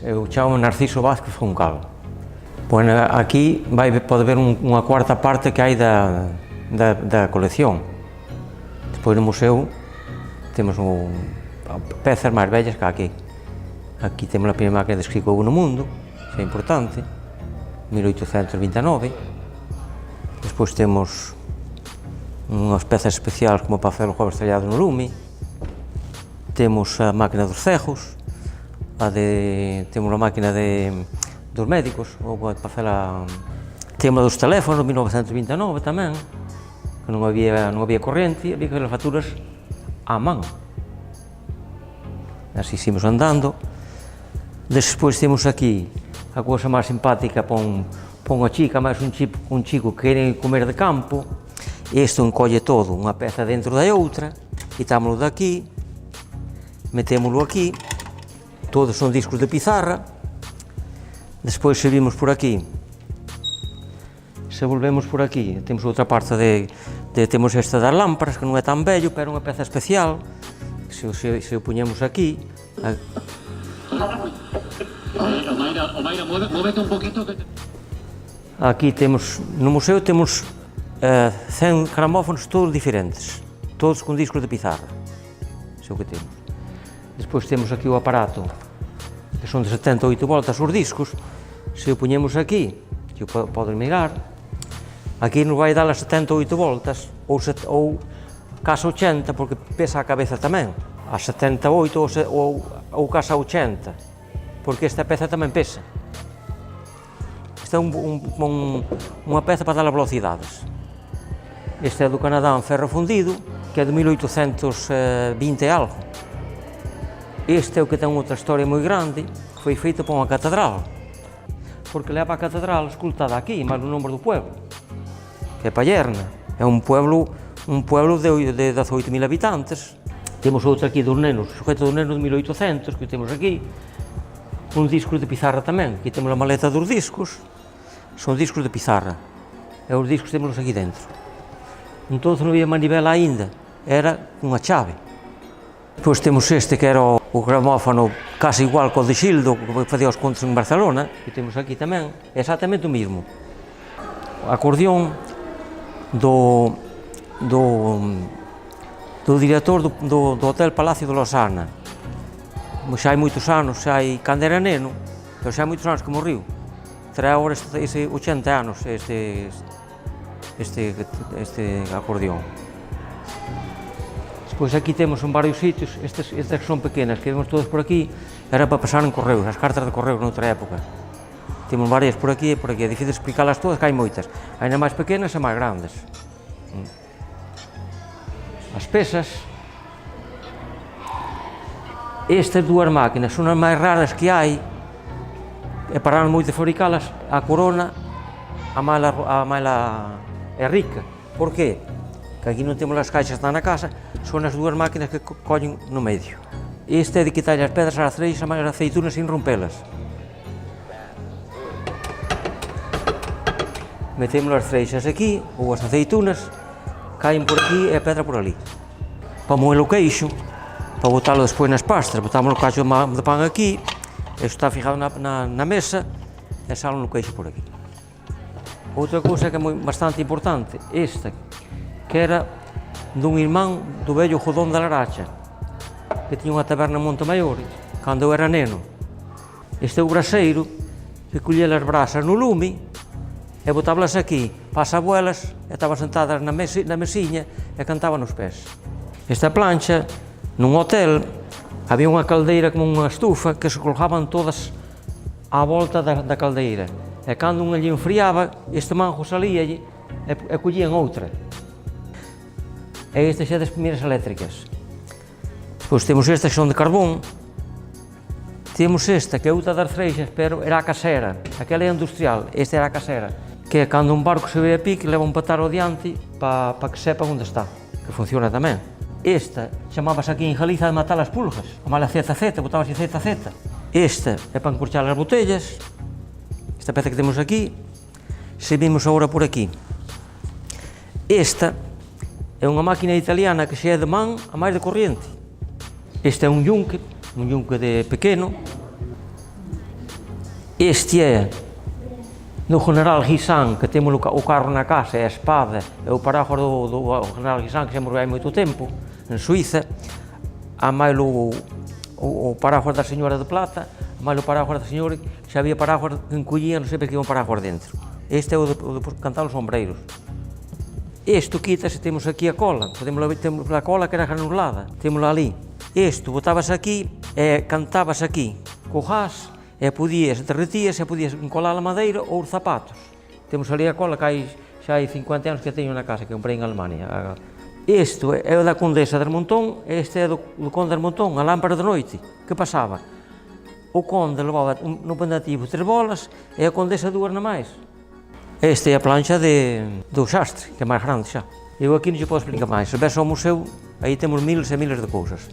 Eu chamo Narciso Vázquez Juncal. Bueno, aquí pode ver unha cuarta parte que hai da colección. Despois no museo temos pezas máis vellas que aquí. Aquí temos a primeira máquina de esqui que houve no mundo, que é importante, 1829. Despois temos unhas pezas especiais como para facer os ovos estrellados no lume. Temos a máquina dos cegos, temos a máquina dos médicos, para facer temos a dos teléfonos, 1929 tamén, que non había corrente, había que fazer as facturas á man. Así seguimos andando. Despois temos aquí a cousa máis simpática, pon a chica máis un chico que quere comer de campo. Isto encolle todo, unha peza dentro da outra, quitámoslo daqui, metémoslo aquí, todos son discos de pizarra. Despois subimos por aquí, se volvemos por aquí, temos outra parte temos esta das lámparas, que non é tan bello, pero é unha peza especial. Se o puñemos aquí, aquí temos, no museo temos 100 gramófonos todos diferentes, todos con discos de pizarra, é o que temos. Despois temos aquí o aparato, que son de 78 voltas os discos. Se o puñemos aquí, que o poden mirar, aquí nos vai dar as 78 voltas, ou case 80, porque pesa a cabeza tamén, a 78 ou case a 80, porque esta peza tamén pesa. Esta é unha peza para dar as velocidades. Este é do Canadá en ferro fundido, que é de 1820 e algo. Este é o que ten outra historia moi grande, foi feito para unha catedral, porque leva a catedral escultada aquí, máis no nome do pueblo, que é Pallerna. É un pueblo de 18.000 habitantes. Temos outra aquí dos nenos, o sujeto dos nenos de 1800, que temos aquí, un disco de pizarra tamén. Aquí temos a maleta dos discos, son discos de pizarra, e os discos temos aquí dentro. Entón non había manivela aínda, era unha chave. Depois temos este que era o gramófono case igual co de Xildo, que facía os contos en Barcelona, que temos aquí tamén, é exactamente o mesmo. O acordeón do director do Hotel Palacio de Losana. Xa hai moitos anos, cando era neno, pero xa hai moitos anos que morriu. Terá agora 80 anos este acordeón. Despois aquí temos en varios sitios, estas que son pequenas, que vemos todas por aquí, era para pasar en correos, as cartas de correos noutra época. Temos varias por aquí, é difícil explicalas todas, que hai moitas. Hai máis pequenas e máis grandes. As pesas, estas dúas máquinas son as máis raras que hai, e pararon moito de fabricalas. A Corona, a mala é rica. Por qué? Que aquí non temos as caixas que están na casa, son as dúas máquinas que collen no medio. Este é de quitarlle as pedras ás freixas, as aceitunas sin rompelas. Metemos as freixas aquí, ou as aceitunas, caen por aquí e a pedra por ali. Para moer o queixo, para botalo despois nas pastas, botamos o cacho de pan aquí, isto está fijado na mesa, e salo no queixo por aquí. Outra cousa que é bastante importante, esta, que era dun irmán do vello Jodón da Laracha, que tiña unha taberna en Montemaior, cando eu era neno. Este é o braseiro, que collía as brasas no lume, e botábalas aquí, para as abuelas, e estaban sentadas na mesiña, e cantaban nos pés. Esta plancha, nun hotel, había unha caldeira como unha estufa, que se colgaban todas á volta da caldeira. E cando unha lle enfriaba, este manjo salíalle, e collían outra. E estas xa das primeiras eléctricas. Depois temos estas que son de carbón. Temos esta, que é outra das freixas, pero era a casera. Aquela é industrial, esta era a casera. Que é cando un barco se ve a pique, leva un patar ao diante para que sepan onde está, que funciona tamén. Esta chamábase aquí en Galiza de matar as pulgas, a mala ZZ, botábase ZZ. Esta é para encorchar as botellas, esta peza que temos aquí. Se vimos agora por aquí, esta é unha máquina italiana que xa é de man a máis de corriente. Este é un yunque de pequeno, Este é no General Guisán, que temos o carro na casa, é a espada, é o parágrafo do General Guisán, que já morreu há moito tempo, en Suiza. Há máis o parágrafo da Señora de Plata, máis o parágrafo da Señora, que xa había parágrafos que encollían, sempre que iban parágrafos dentro. Este é o de cantar os sombreiros. Este quítase, temos aquí a cola, temos a cola que era granulada, temos ali. Este botabas aquí e cantabas aquí, co gas, e podías, derretías e podías encolar a madeira ou os zapatos. Temos ali a cola que xa hai 50 anos que teño na casa, que comprei en Alemania. Este é o da Condesa de Armontón, este é do Conde de Armontón, a lámpara de noite. Que pasaba? O Conde levaba no pendativo 3 bolas e a Condesa 2 na máis. Esta é a plancha do xastre, que é máis grande xa. Eu aquí non se podo explicar máis. Se ves ao museu, aí temos miles e miles de cousas.